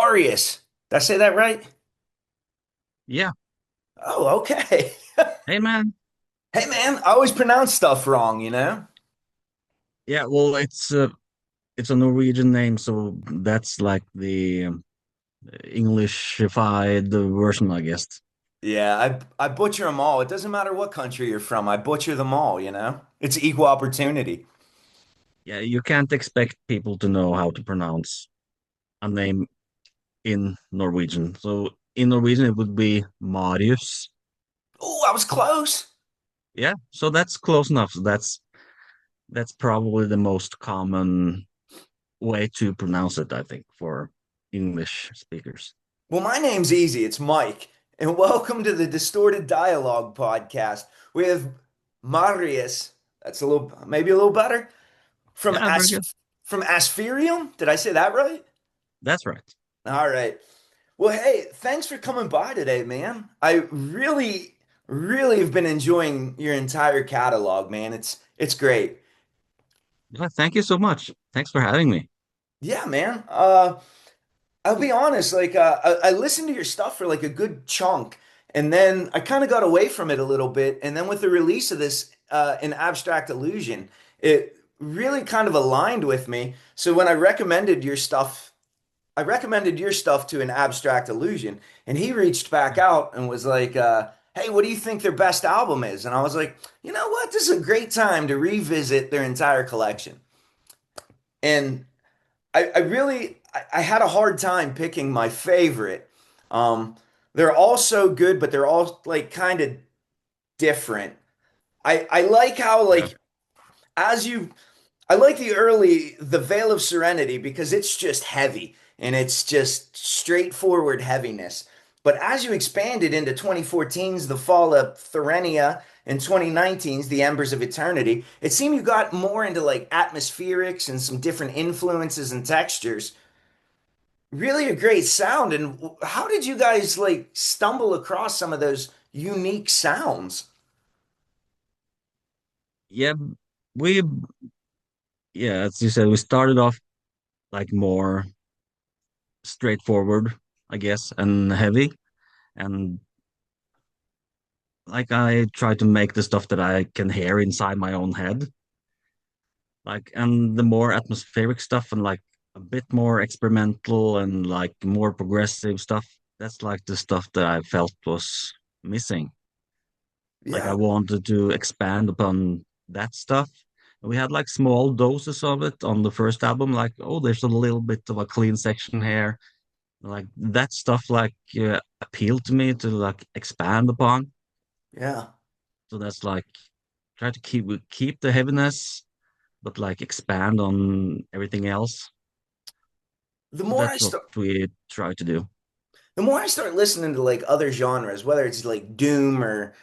Marius. Did I say that right? Yeah. Oh, okay. Hey, man. Hey, man, I always pronounce stuff wrong, you know? Yeah, well, it's a Norwegian name, so that's like the Englishified version, I guess. Yeah, I butcher them all. It doesn't matter what country you're from. I butcher them all, you know? It's equal opportunity. Yeah, you can't expect people to know how to pronounce a name in Norwegian. So in Norwegian, it would be Marius. Oh, I was close. Yeah, so that's close enough. That's probably the most common way to pronounce it, I think, for English speakers. Well, my name's easy. It's Mike. And welcome to the Distorted Dialogue podcast with Marius. That's a little, maybe a little better. From Yeah, very good. from Aspherium. Did I say that right? That's right. All right. Well, hey, thanks for coming by today, man. I really have been enjoying your entire catalog, man. It's great. Yeah, thank you so much. Thanks for having me. Yeah, man. I'll be honest, like I listened to your stuff for like a good chunk, and then I kind of got away from it a little bit, and then with the release of this in Abstract Illusion, it really kind of aligned with me. So when I recommended your stuff to an Abstract Illusion, and he reached back out and was like, "Hey, what do you think their best album is?" And I was like, "You know what? This is a great time to revisit their entire collection." And I had a hard time picking my favorite. Um, they're all so good, but they're all like kind of different. I like how Yeah. as you I like the Veil of Serenity because it's just heavy and it's just straightforward heaviness. But as you expanded into 2014's The Fall of Therenia and 2019's The Embers of Eternity, it seemed you got more into like atmospherics and some different influences and textures. Really a great sound. And how did you guys like stumble across some of those unique sounds? Yeah, we yeah, as you said, we started off like more straightforward, I guess, and heavy. And like I try to make the stuff that I can hear inside my own head. Like, and the more atmospheric stuff and like a bit more experimental and like more progressive stuff, that's like the stuff that I felt was missing. Like I Yeah. wanted to expand upon that stuff. We had like small doses of it on the first album, like, oh, there's a little bit of a clean section here. Like that stuff like appealed to me to like expand upon. Yeah. So that's like try to keep the heaviness, but like expand on everything else. The So more I that's what start we try to do. the more I start listening to like other genres, whether it's like doom or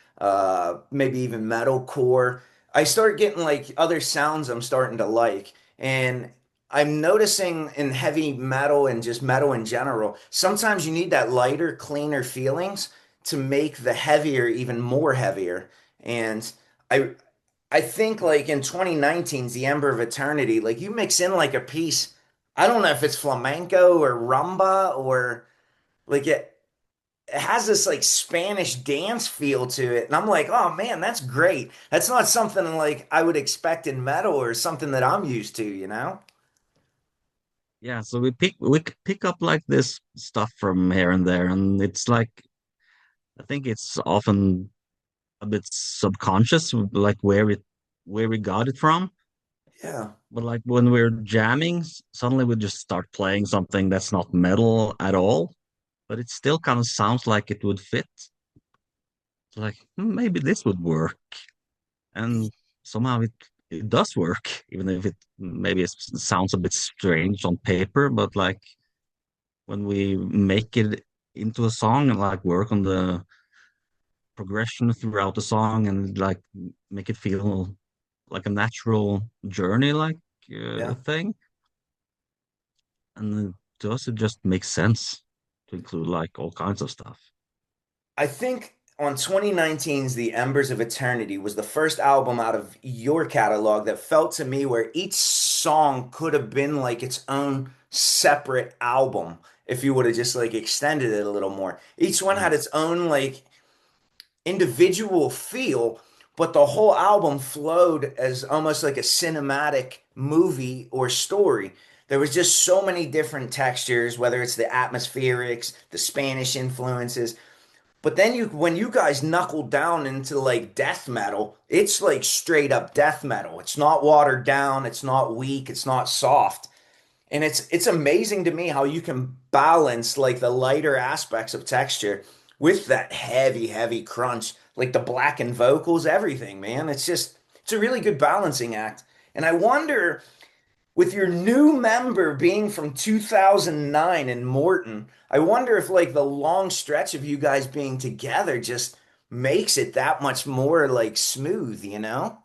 maybe even metalcore, I start getting like other sounds I'm starting to like. And I'm noticing in heavy metal and just metal in general, sometimes you need that lighter, cleaner feelings to make the heavier even more heavier. And I I think like in 2019's The Ember of Eternity, like you mix in like a piece, I don't know if it's flamenco or rumba or like it has this like Spanish dance feel to it. And I'm like, oh man, that's great. That's not something like I would expect in metal or something that I'm used to, you know? Yeah, so we pick up like this stuff from here and there, and it's like I think it's often a bit subconscious, like where we got it from. Yeah. But like when we're jamming, suddenly we just start playing something that's not metal at all, but it still kind of sounds like it would fit. It's like maybe this would work, and somehow it does work, even if it maybe sounds a bit strange on paper. But like when we make it into a song and like work on the progression throughout the song and like make it feel like a natural journey, like Yeah. thing. And to us, it just makes sense to include like all kinds of stuff. I think on 2019's The Embers of Eternity was the first album out of your catalog that felt to me where each song could have been like its own separate album. if you would have just like extended it a little more. Each one had its Yes. own like individual feel, but the whole album flowed as almost like a cinematic movie or story. There was just so many different textures, whether it's the atmospherics, the Spanish influences. But then when you guys knuckle down into like death metal, it's like straight up death metal. It's not watered down, it's not weak, it's not soft. And it's amazing to me how you can balance like the lighter aspects of texture with that heavy crunch, like the blackened vocals, everything, man. It's a really good balancing act. And I wonder, with your new member being from 2009 in Morton, I wonder if like the long stretch of you guys being together just makes it that much more like smooth, you know?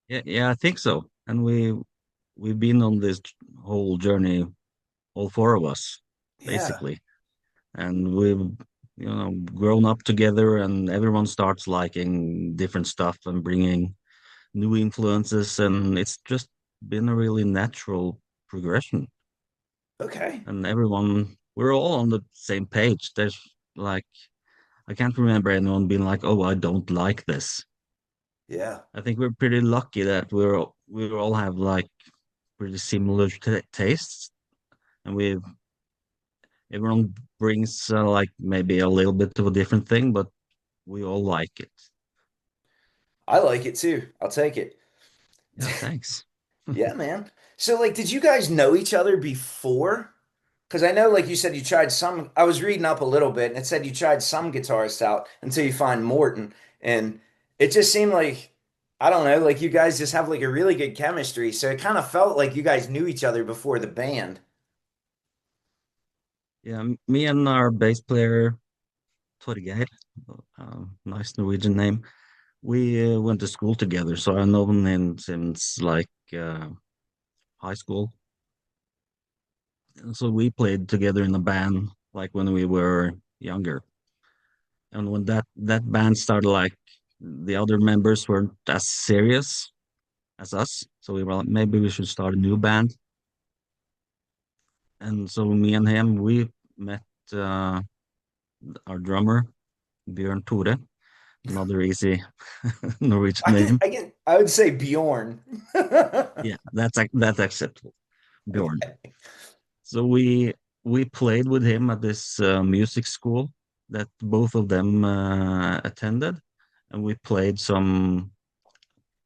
Yeah, yeah, I think so. And we've been on this whole journey, all four of us, Yeah. basically. And we've, grown up together, and everyone starts liking different stuff and bringing new influences, and it's just been a really natural progression. Okay. And we're all on the same page. There's like, I can't remember anyone being like, "Oh, I don't like this." Yeah. I think we're pretty lucky that we all have like pretty similar tastes, and everyone brings like maybe a little bit of a different thing, but we all like it. I like it too. I'll take it. Yeah, thanks. Yeah, man. So, like, did you guys know each other before? Because I know, like you said, you tried some. I was reading up a little bit, and it said you tried some guitarists out until you find Morton, and it just seemed like I don't know, like you guys just have like a really good chemistry. So it kind of felt like you guys knew each other before the band. Yeah, me and our bass player Torgeir, nice Norwegian name. We went to school together, so I've known him since like high school. And so we played together in a band like when we were younger. And when that band started, like the other members weren't as serious as us, so we were like, maybe we should start a new band. And so me and him, we met uh, our drummer Bjørn Tore, another easy Norwegian name. I would say Bjorn. Yeah, that's acceptable, Bjorn. Okay. So we played with him at this music school that both of them attended, and we played some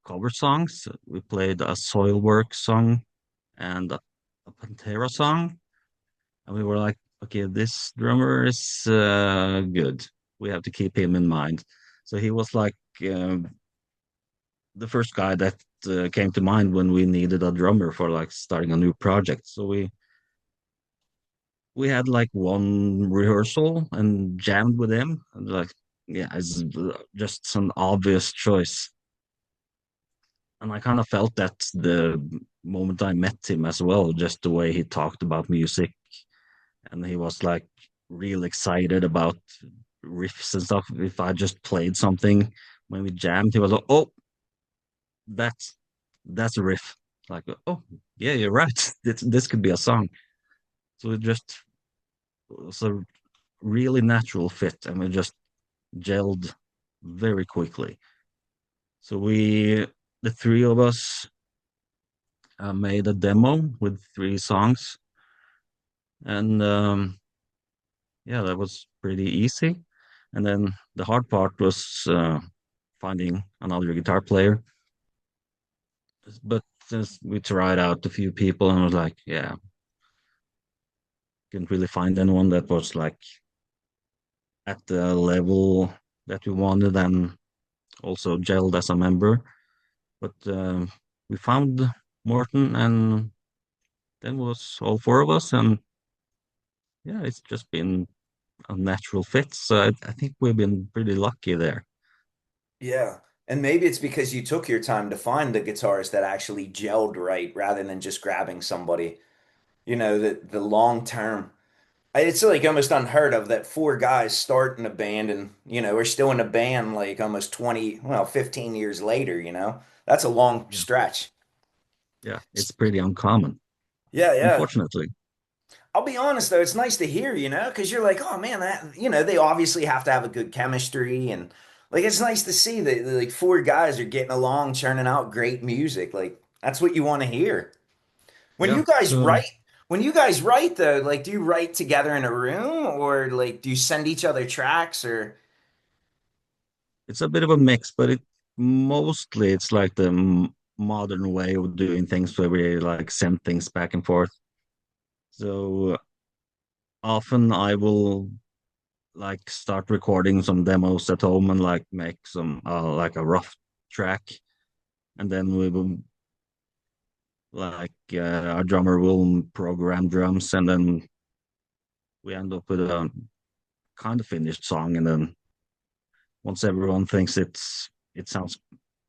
cover songs. We played a Soilwork song and a Pantera song, and we were like, okay, this drummer is good. We have to keep him in mind. So he was like the first guy that came to mind when we needed a drummer for like starting a new project. So we had like one rehearsal and jammed with him, and like, yeah, it's just an obvious choice. And I kind of felt that the moment I met him as well, just the way he talked about music, and he was like real excited about riffs and stuff. If I just played something when we jammed, he was like, "Oh, that's that's a riff." Like, "Oh, yeah, you're right. This could be a song." So it just was a really natural fit, and we just gelled very quickly. So the three of us, made a demo with three songs, and yeah, that was pretty easy. And then the hard part was finding another guitar player. But since we tried out a few people and was like, yeah, couldn't really find anyone that was like at the level that we wanted and also gelled as a member. But we found Morton, and then was all four of us, and yeah, it's just been a natural fit. So I think we've been pretty lucky there. Yeah. And maybe it's because you took your time to find the guitarist that actually gelled right rather than just grabbing somebody, you know, the long term. It's like almost unheard of that four guys start in a band and, you know, are still in a band like almost 20, well, 15 years later, you know. That's a long Yeah, stretch. yeah, it's pretty uncommon, Yeah, yeah. unfortunately. I'll be honest though, it's nice to hear, because you're like, oh man, they obviously have to have a good chemistry and like it's nice to see that like four guys are getting along, churning out great music. Like that's what you want to hear. When Yeah. you guys So write, when you guys write though, like do you write together in a room or like do you send each other tracks or it's a bit of a mix, but it's like the modern way of doing things where we like send things back and forth. So often I will like start recording some demos at home and like make some like a rough track, and then we will like our drummer will program drums, and then we end up with a kind of finished song. And then once everyone thinks it sounds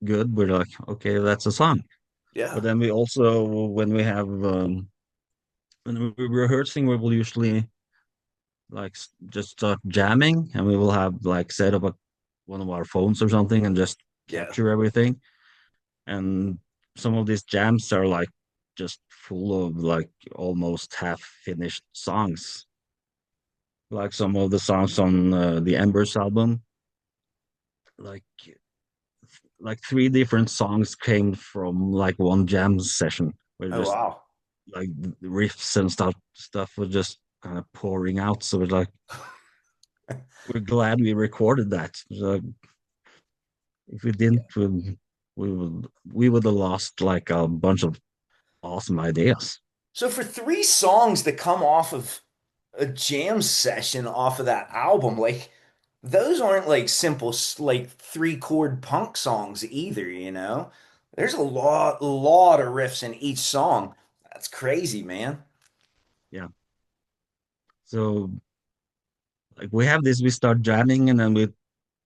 good, we're like, okay, that's a song. But yeah. then we also, when we're rehearsing, we will usually like just start jamming, and we will have like set up one of our phones or something and just Yeah. capture everything. And some of these jams are like just full of like almost half finished songs, like some of the songs on the Embers album. Like three different songs came from like one jam session where Oh just wow. like the riffs and stuff was just kind of pouring out. So it's like we're glad we recorded that. So if we didn't, we would have lost like a bunch of awesome ideas. So for three songs that come off of a jam session off of that album, like those aren't like simple like three chord punk songs either. There's a lot of riffs in each song. That's crazy, man. Yeah. So like we have this, we start jamming, and then we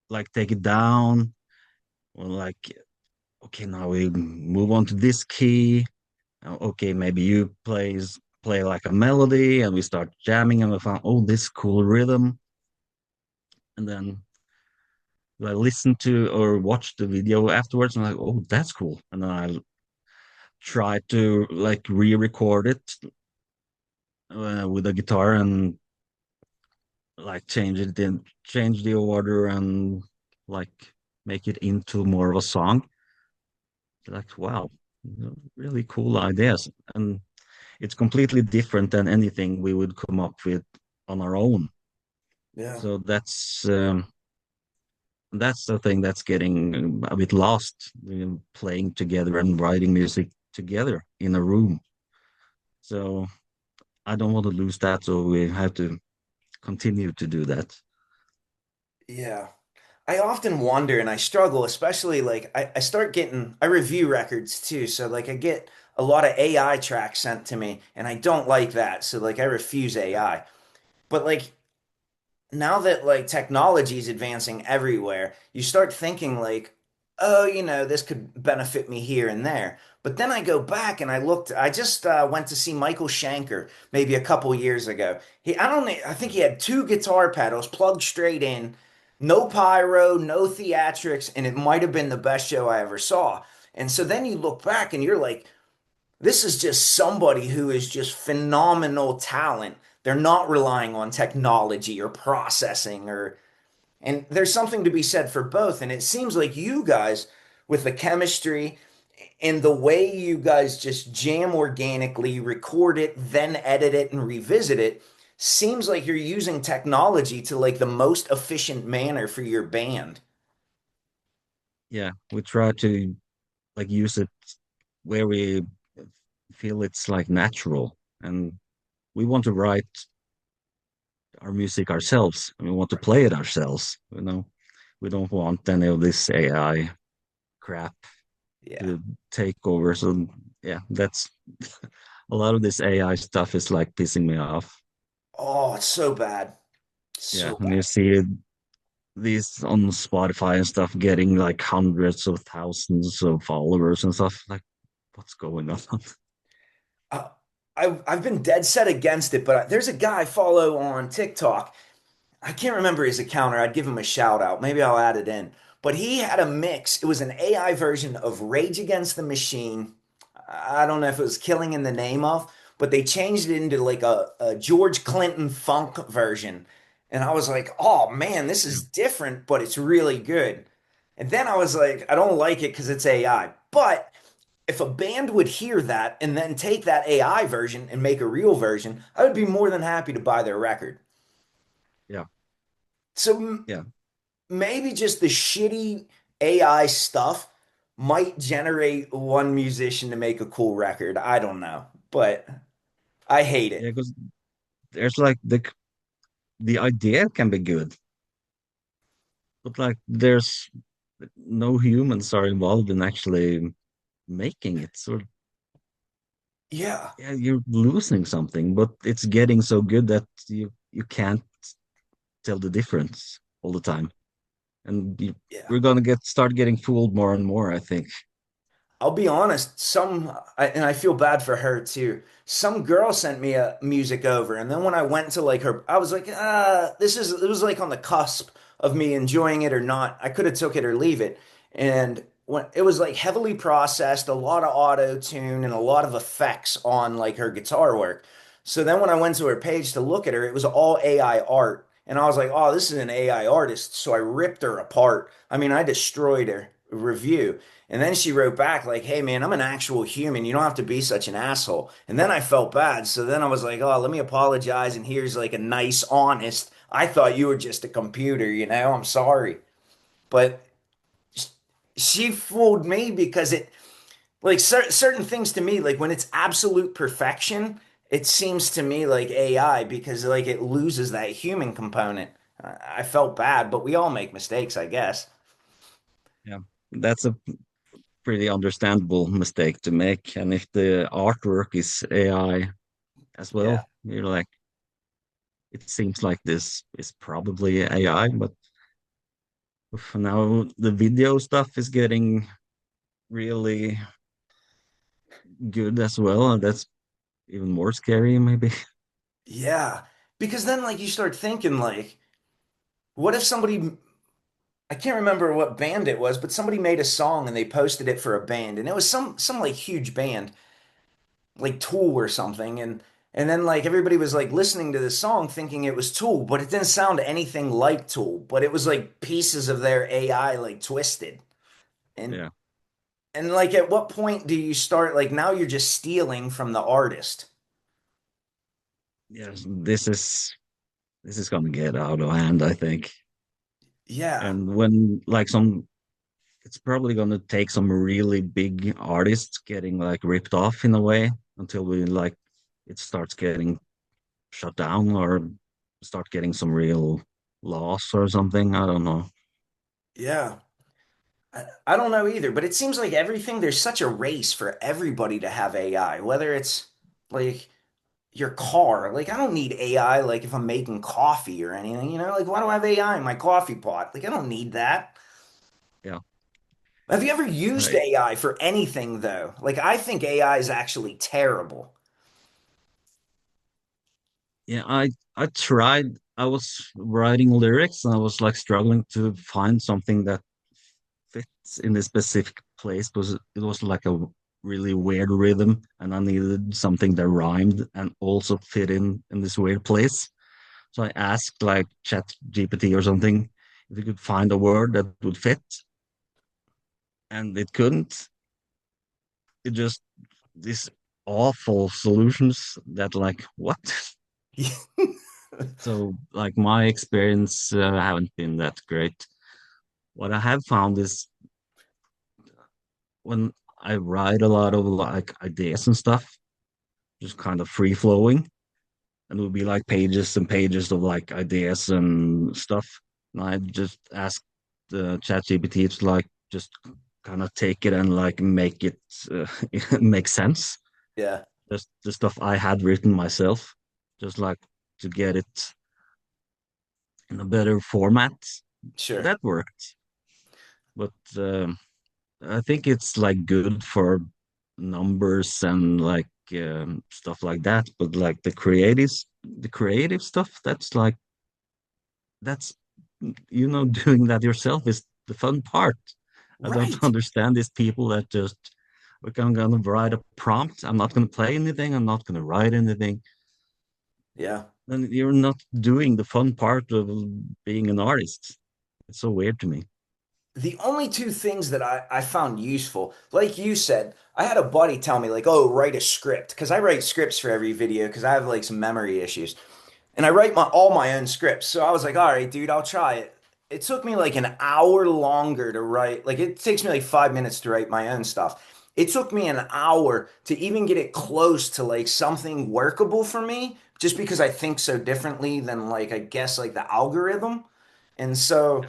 like take it down. We're like, okay, now we move on to this key. Okay, maybe you play like a melody, and we start jamming, and we found, oh, this cool rhythm. And then I listen to or watch the video afterwards, and I'm like, oh, that's cool. And then I try to like re-record it with a guitar and like change the order and like make it into more of a song. Like, wow, really cool ideas. And it's completely different than anything we would come up with on our own. Yeah. So that's the thing that's getting a bit lost, playing together and writing music together in a room. So I don't want to lose that. So we have to continue to do that. Yeah. I often wonder and I struggle, especially like I review records too. So like I get a lot of AI tracks sent to me and I don't like that. So like I refuse AI. But like now that like technology is advancing everywhere, you start thinking like, oh, this could benefit me here and there. But then I go back and I just went to see Michael Schenker maybe a couple years ago. I think he had two guitar pedals plugged straight in, no pyro, no theatrics, and it might have been the best show I ever saw. And so then you look back and you're like, this is just somebody who is just phenomenal talent. They're not relying on technology or processing and there's something to be said for both. And it seems like you guys with the chemistry and the way you guys just jam organically, record it, then edit it and revisit it, seems like you're using technology to like the most efficient manner for your band. Yeah, we try to like use it where we feel it's like natural, and we want to write our music ourselves, and we want to play it ourselves. We don't want any of this AI crap Yeah. to take over. So yeah, that's a lot of this AI stuff is like pissing me off. Oh, it's so bad. Yeah, So and you bad. see these on Spotify and stuff getting like hundreds of thousands of followers and stuff. Like, what's going on? Uh, I've been dead set against it, but there's a guy I follow on TikTok. I can't remember his account, or I'd give him a shout out. Maybe I'll add it in. But he had a mix. It was an AI version of Rage Against the Machine. I don't know if it was Killing in the Name of, but they changed it into like a George Clinton funk version. And I was like, oh man, this Yeah, is different, but it's really good. And then I was like, I don't like it because it's AI. But if a band would hear that and then take that AI version and make a real version, I would be more than happy to buy their record. yeah, So yeah, maybe just the shitty AI stuff might generate one musician to make a cool record. I don't know, but I hate yeah. it. Because there's like the idea can be good, but like there's no humans are involved in actually making it. So Yeah, yeah, you're losing something, but it's getting so good that you can't tell the difference all the time, and yeah. we're gonna get start getting fooled more and more, I think. I'll be honest, and I feel bad for her too. Some girl sent me a music over, and then when I went to like her, I was like, it was like on the cusp of me enjoying it or not. I could have took it or leave it. And when it was like heavily processed, a lot of auto tune and a lot of effects on like her guitar work. So then when I went to her page to look at her, it was all AI art. And I was like, oh, this is an AI artist. So I ripped her apart. I mean, I destroyed her review. And then she wrote back like, "Hey man, I'm an actual human. You don't have to be such an asshole." And then I felt bad. So then I was like, "Oh, let me apologize and here's like a nice honest. I thought you were just a computer, you know? I'm sorry." But she fooled me because it like certain things to me like when it's absolute perfection, it seems to me like AI because like it loses that human component. I felt bad, but we all make mistakes, I guess. Yeah, that's a pretty understandable mistake to make. And if the artwork is AI as Yeah. well, you're like, it seems like this is probably AI, but for now the video stuff is getting really good as well, and that's even more scary, maybe. Yeah. Because then like you start thinking like what if somebody, I can't remember what band it was, but somebody made a song and they posted it for a band and it was some like huge band, like Tool or something and then like everybody was like listening to this song thinking it was Tool, but it didn't sound anything like Tool, but it was like pieces of their AI like twisted. And Yeah. and like at what point do you start like now you're just stealing from the artist? Yes, this is gonna get out of hand, I think. Yeah. And when like some it's probably gonna take some really big artists getting like ripped off in a way until we like it starts getting shut down or start getting some real loss or something. I don't know. Yeah. I don't know either, but it seems like everything, there's such a race for everybody to have AI, whether it's like your car. Like, I don't need AI, like, if I'm making coffee or anything, you know? Like, why do I have AI in my coffee pot? Like, I don't need that. Yeah. Have you ever used I, AI for anything, though? Like, I think AI is actually terrible. yeah, I tried. I was writing lyrics and I was like struggling to find something that fits in this specific place because it was like a really weird rhythm and I needed something that rhymed and also fit in this weird place. So I asked like Chat GPT or something if it could find a word that would fit, and it couldn't. It just these awful solutions that like what? So like my experience haven't been that great. What I have found is when I write a lot of like ideas and stuff, just kind of free flowing, and it would be like pages and pages of like ideas and stuff. And I just ask the chat GPT to like just kind of take it and like make it uh, make sense. Yeah, Just the stuff I had written myself, just like to get it in a better format. sure. That worked, but I think it's like good for numbers and like stuff like that. But like the creative stuff, that's doing that yourself is the fun part. I don't Right. understand these people that just like I'm gonna write a prompt. I'm not gonna play anything. I'm not gonna write anything. Yeah. Then you're not doing the fun part of being an artist. It's so weird to me. The only two things that I found useful, like you said, I had a buddy tell me, like, oh, write a script. Because I write scripts for every video because I have like some memory issues. And I write all my own scripts. So I was like, all right, dude, I'll try it. It took me like an hour longer to write. Like it takes me like 5 minutes to write my own stuff. It took me an hour to even get it close to like something workable for me, just because I think so differently than like I guess like the algorithm. And so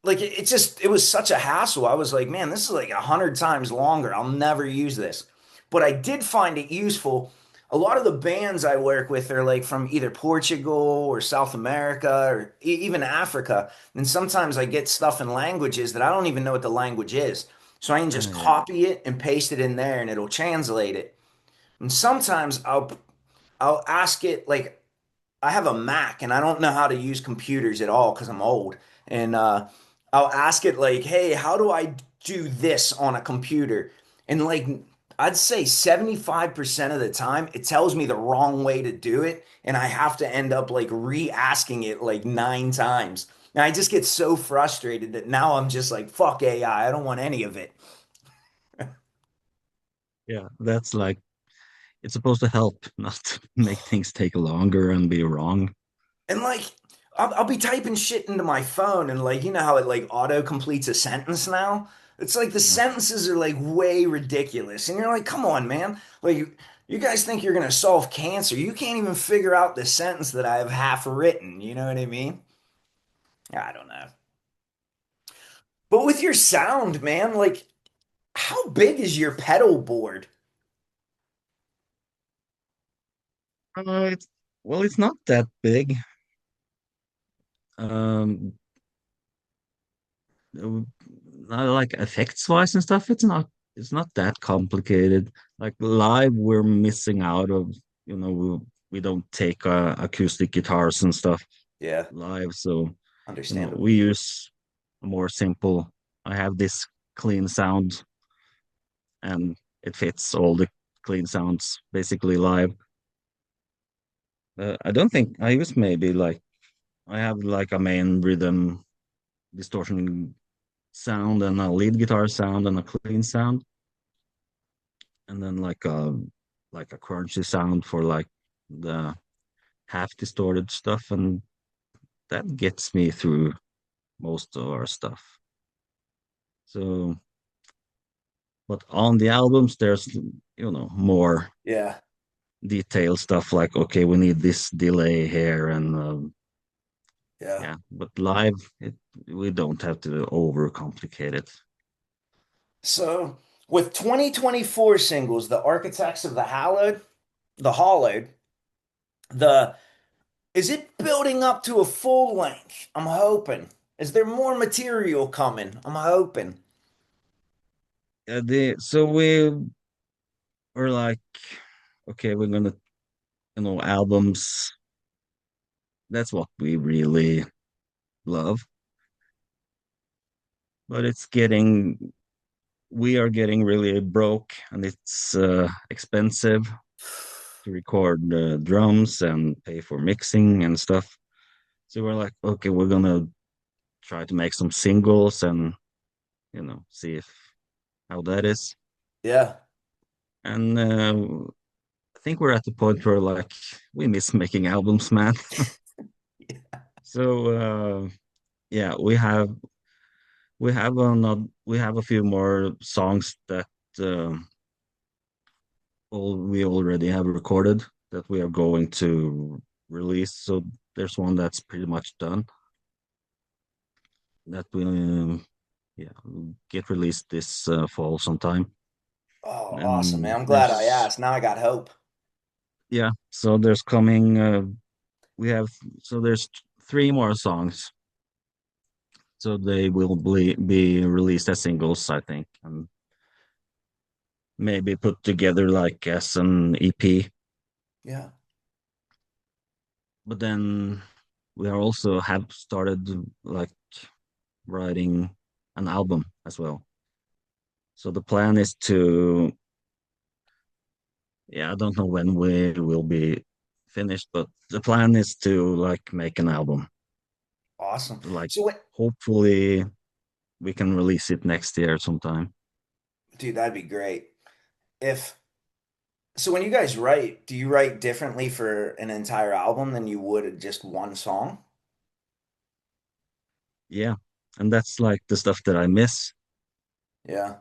like it just it was such a hassle. I was like, man, this is like 100 times longer. I'll never use this. But I did find it useful. A lot of the bands I work with are like from either Portugal or South America or even Africa. And sometimes I get stuff in languages that I don't even know what the language is. So I can just Yeah. copy it and paste it in there and it'll translate it. And sometimes I'll ask it like I have a Mac and I don't know how to use computers at all because I'm old. And I'll ask it like, "Hey, how do I do this on a computer?" And like I'd say 75% of the time it tells me the wrong way to do it, and I have to end up like re-asking it like 9 times. And I just get so frustrated that now I'm just like, "Fuck AI, I don't want any of it." Yeah, that's like it's supposed to help, not to make things take longer and be wrong. And like, I'll be typing shit into my phone, and like, you know how it like auto completes a sentence now? It's like the Yeah. sentences are like way ridiculous. And you're like, come on, man. Like, you guys think you're gonna solve cancer. You can't even figure out the sentence that I have half written. You know what I mean? I don't know. But with your sound, man, like, how big is your pedal board? It's well, it's not that big. Um, like effects wise and stuff, it's not that complicated. Like live, we're missing out of, we don't take acoustic guitars and stuff Yeah, live, so understandable. we use a more simple. I have this clean sound, and it fits all the clean sounds basically live. I don't think I use maybe like I have like a main rhythm distortion sound and a lead guitar sound and a clean sound, and then like a crunchy sound for like the half distorted stuff, and that gets me through most of our stuff. So, but on the albums, there's more Yeah. detailed stuff like okay, we need this delay here, and Yeah. yeah. But live, we don't have to overcomplicate it. So, with 2024 singles, The Architects of the Hollowed, the is it building up to a full length? I'm hoping. Is there more material coming? I'm hoping. So we were like, okay, we're gonna, albums. That's what we really love. But we are getting really broke, and it's expensive to record drums and pay for mixing and stuff. So we're like, okay, we're gonna try to make some singles and see if how that is. Yeah. And I think we're at the point where like we miss making albums, man. So yeah, we have a few more songs that we already have recorded that we are going to release. So there's one that's pretty much done that will yeah get released this fall sometime. Oh, awesome, man. And I'm glad I there's asked. Now I got hope. yeah, so there's coming we have so there's three more songs. So they will be released as singles, I think, and maybe put together like as an EP. Yeah. But then we are also have started like writing an album as well. So the plan is to, yeah, I don't know when we will be finished, but the plan is to like make an album. Awesome. Like So what, hopefully we can release it next year sometime. dude, that'd be great. If so when you guys write, do you write differently for an entire album than you would just one song? Yeah. And that's like the stuff that I miss. Yeah.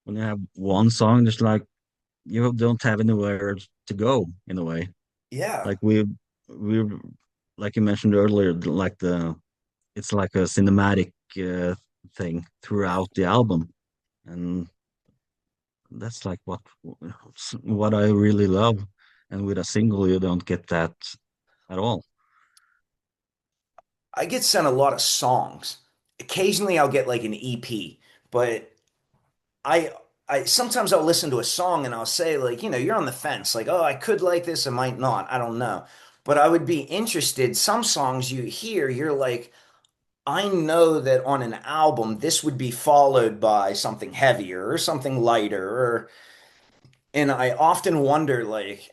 When you have one song, just like you don't have anywhere to go in a way. Yeah. Like we like you mentioned earlier, like the it's like a cinematic thing throughout the album, and that's like what I really love. And with a single, you don't get that at all. I get sent a lot of songs. Occasionally I'll get like an EP, but I I sometimes I'll listen to a song and I'll say like, you're on the fence, like, oh, I could like this, I might not, I don't know. But I would be interested. Some songs you hear, you're like, I know that on an album this would be followed by something heavier or something lighter or and I often wonder like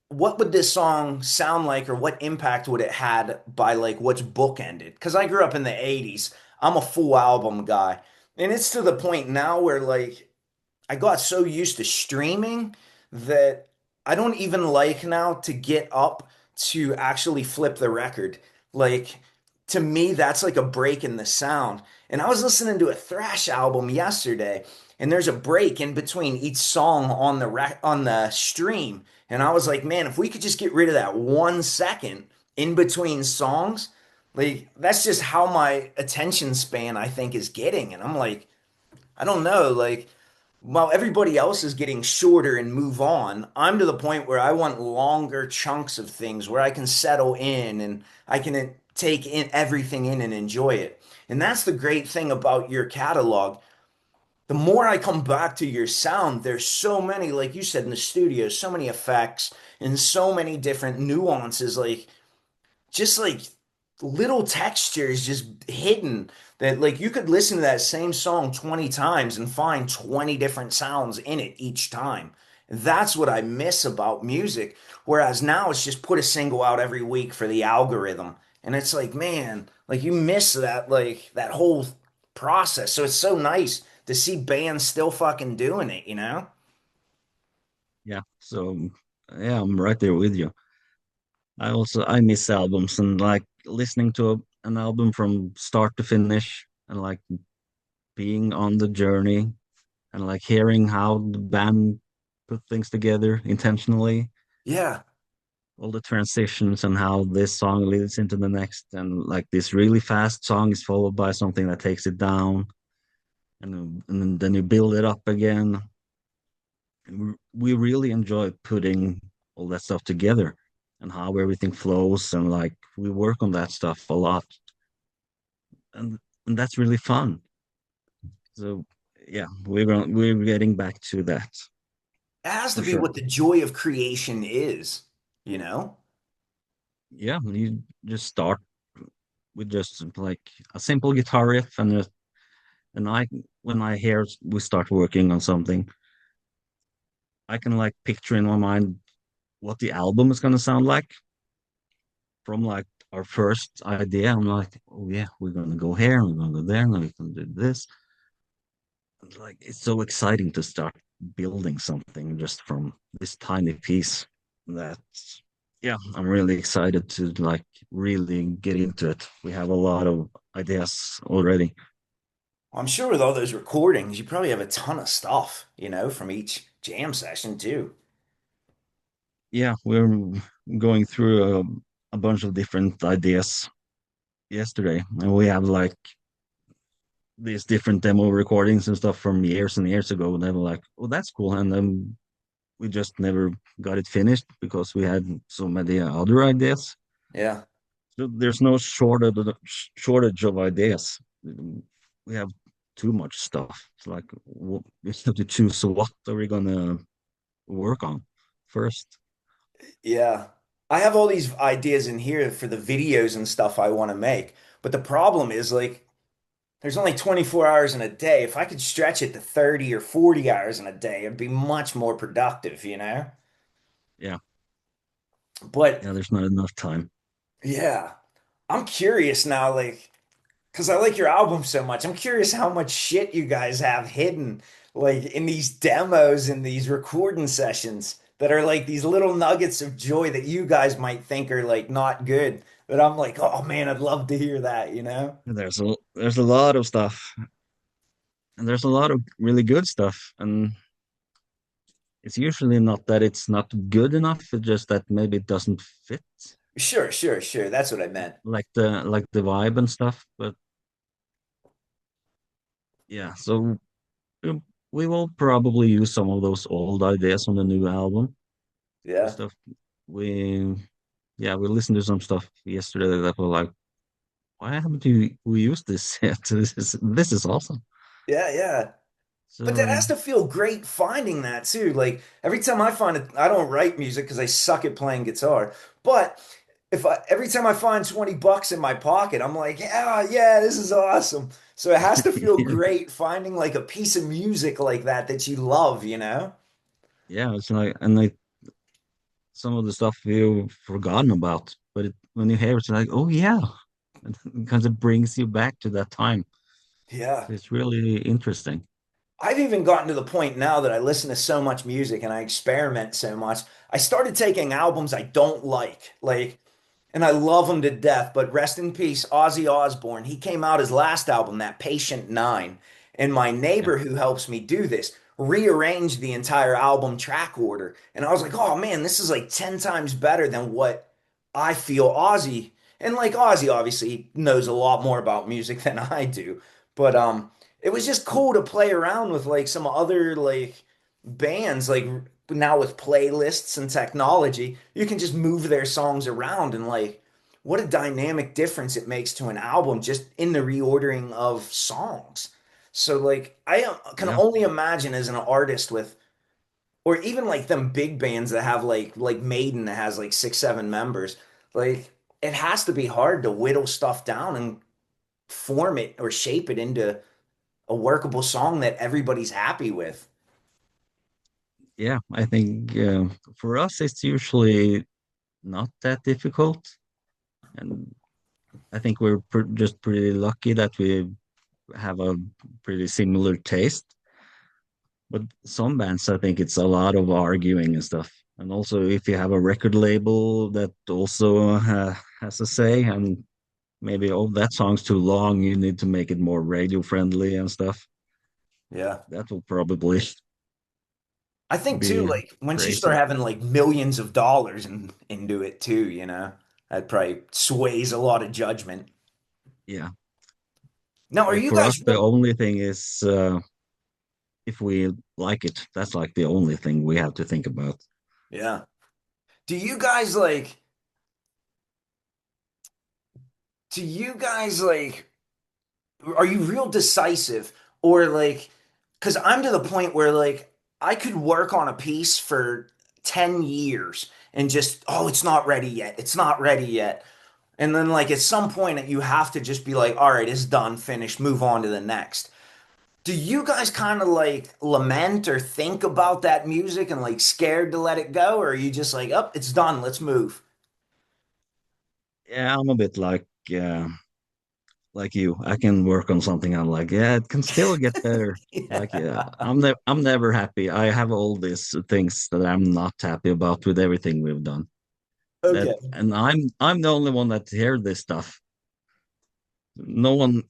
what would this song sound like or what impact would it had by like what's bookended? Because I grew up in the 80s. I'm a full album guy. And it's to the point now where like I got so used to streaming that I don't even like now to get up to actually flip the record. Like to me, that's like a break in the sound. And I was listening to a thrash album yesterday, and there's a break in between each song on on the stream. And I was like, man, if we could just get rid of that 1 second in between songs, like that's just how my attention span I think is getting. And I'm like, I don't know, like while everybody else is getting shorter and move on, I'm to the point where I want longer chunks of things where I can settle in and I can take in everything in and enjoy it. And that's the great thing about your catalog. The more I come back to your sound, there's so many, like you said in the studio, so many effects and so many different nuances. Like just like little textures just hidden that like you could listen to that same song 20 times and find 20 different sounds in it each time. That's what I miss about music. Whereas now it's just put a single out every week for the algorithm. And it's like, man, like you miss that like that whole process. So it's so nice to see bands still fucking doing it, you know? Yeah. So yeah, I'm right there with you. I miss albums and like listening to an album from start to finish and like being on the journey and like hearing how the band put things together intentionally, Yeah. all the transitions and how this song leads into the next, and like this really fast song is followed by something that takes it down, and then you build it up again. We really enjoy putting all that stuff together and how everything flows, and like we work on that stuff a lot, and and that's really fun. So yeah, we're getting back to that It has to for be sure. what the joy of creation is, you know? Yeah, you just start with just like a simple guitar riff, and I when I hear we start working on something, I can like picture in my mind what the album is gonna sound like from like our first idea. I'm like, oh yeah, we're gonna go here, we're gonna go there, and we can do this. And, like it's so exciting to start building something just from this tiny piece. That's yeah, I'm really excited to like really get into it. We have a lot of ideas already. I'm sure with all those recordings, you probably have a ton of stuff, from each jam session too. Yeah, we're going through a bunch of different ideas yesterday, and we have like these different demo recordings and stuff from years and years ago. And they were like, "Oh, that's cool," and then we just never got it finished because we had so many other ideas. Yeah. So there's no shortage of ideas. We have too much stuff. It's like we have to choose. So what are we gonna work on first? Yeah. I have all these ideas in here for the videos and stuff I want to make. But the problem is like there's only 24 hours in a day. If I could stretch it to 30 or 40 hours in a day, it'd be much more productive, you know? Yeah, But yeah, there's not enough time. yeah, I'm curious now, like, because I like your album so much. I'm curious how much shit you guys have hidden, like, in these demos and these recording sessions that are like these little nuggets of joy that you guys might think are like not good. But I'm like, oh man, I'd love to hear that, you know? There's a lot of stuff, and there's a lot of really good stuff, and it's usually not that it's not good enough, it's just that maybe it doesn't fit, Sure, sure, sure. That's what I meant. like the vibe and stuff. But yeah, so um, we will probably use some of those old ideas on the new album. The Yeah. stuff we yeah, we listened to some stuff yesterday that were like, why haven't we used this yet? This is awesome. Yeah, yeah. But that So has to feel great finding that too. Like every time I find it, I don't write music because I suck at playing guitar. But if I every time I find 20 bucks in my pocket, I'm like, yeah, yeah, this is awesome. So it has to feel great finding like a piece of music like that that you love, you know? yeah, it's like, and like some of the stuff you've forgotten about, but when you hear it, it's like, oh yeah, because it brings you back to that time. Yeah. So it's really interesting. I've even gotten to the point now that I listen to so much music and I experiment so much. I started taking albums I don't like, and I love him to death, but rest in peace, Ozzy Osbourne. He came out his last album, that Patient Nine, and my Yeah, neighbor who helps me do this rearranged the entire album track order. And I was like, oh man, this is like 10 times better than what I feel Ozzy. And like Ozzy obviously knows a lot more about music than I do, but it was just cool to play around with like some other like bands like now with playlists and technology, you can just move their songs around and like what a dynamic difference it makes to an album just in the reordering of songs. So like I can yeah, only imagine as an artist with or even like them big bands that have like Maiden that has like 6, 7 members, like it has to be hard to whittle stuff down and form it or shape it into a workable song that everybody's happy with. yeah. I think for us, it's usually not that difficult, and I think we're just pretty lucky that we have a pretty similar taste. But some bands, I think it's a lot of arguing and stuff. And also, if you have a record label that also has a say, and maybe, oh, that song's too long, you need to make it more radio friendly and stuff. Yeah. That will probably I think too, be like once you start crazy. having like millions of dollars into it too, you know, that probably sways a lot of judgment. Yeah. Now, are But you for guys us, the real? only thing is if we like it. That's like the only thing we have to think about. Yeah. Do you guys like, do you guys like, are you real decisive or like, because I'm to the point where like I could work on a piece for 10 years and just, oh, it's not ready yet. It's not ready yet. And then like at some point you have to just be like, all right, it's done, finished, move on to the next. Do you guys kind of like lament or think about that music and like scared to let it go? Or are you just like, up, oh, it's done, let's move? Yeah, I'm a bit like you. I can work on something. I'm like, yeah, it can still get better. Like, yeah, Yeah. I'm never happy. I have all these things that I'm not happy about with everything we've done. That, Okay. and I'm the only one that hear this stuff. No one,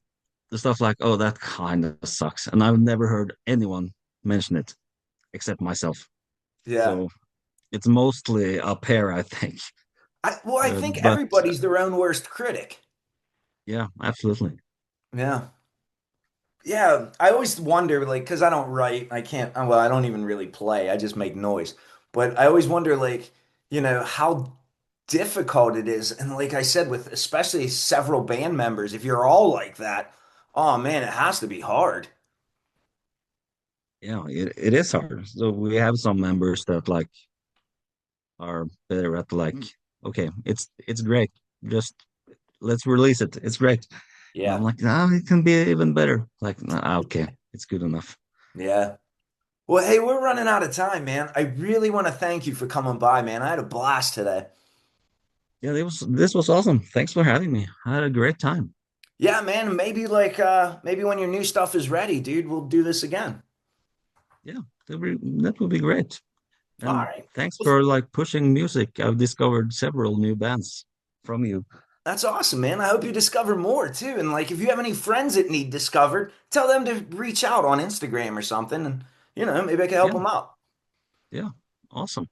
the stuff like, oh, that kind of sucks, and I've never heard anyone mention it except myself. Yeah. So it's mostly up here, I think. Well, I think But everybody's their own worst critic. yeah, absolutely. Yeah. Yeah. I always wonder, like, because I don't write, I can't, well, I don't even really play, I just make noise. But I always wonder, like, how difficult it is. And like I said, with especially several band members, if you're all like that, oh man, it has to be hard. Yeah, it is hard. So we have some members that like are better at like, okay, it's great. Just let's release it. It's great. And Yeah. I'm like, no, it can be even better. Like, nah, okay, it's good enough. Yeah. Well, hey, we're running out of time, man. I really want to thank you for coming by, man. I had a blast today. Yeah, this was awesome. Thanks for having me. I had a great time. Yeah, man. Maybe maybe when your new stuff is ready, dude, we'll do this again. Yeah, that would be great. All And right. thanks Well, for like pushing music. I've discovered several new bands from you. that's awesome, man. I hope you discover more too. And like if you have any friends that need discovered, tell them to reach out on Instagram or something and maybe I can help Yeah, them out. yeah, awesome.